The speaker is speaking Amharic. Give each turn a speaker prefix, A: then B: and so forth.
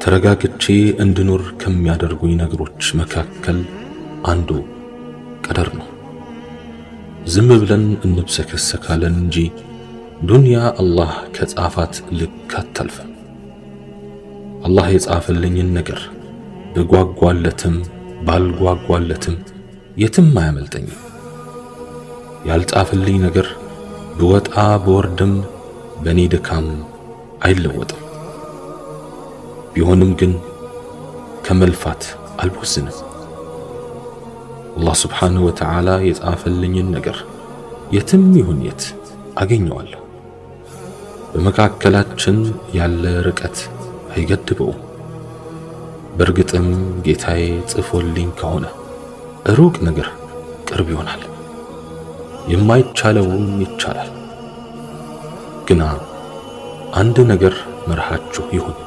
A: ተረጋግቼ እንድኖር ከሚያደርጉኝ ነገሮች መካከል አንዱ ቀደር ነው። ዝም ብለን እንብሰከሰካለን እንጂ ዱንያ አላህ ከጻፋት ልክ አታልፍም። አላህ የጻፈልኝን ነገር ብጓጓለትም ባልጓጓለትም የትም አያመልጠኝም። ያልጻፈልኝ ነገር ብወጣ ብወርድም በኔ ድካም አይለወጥም። ቢሆንም ግን ከመልፋት አልወስንም። አላህ ስብሓንሁ ወተዓላ የጻፈልኝን ነገር የትም ይሁን የት አገኘዋለሁ። በመካከላችን ያለ ርቀት አይገድበውም። በእርግጥም ጌታዬ ጽፎልኝ ከሆነ ሩቅ ነገር ቅርብ ይሆናል፣ የማይቻለውም ይቻላል። ግና አንድ ነገር መርሃችሁ ይሁን።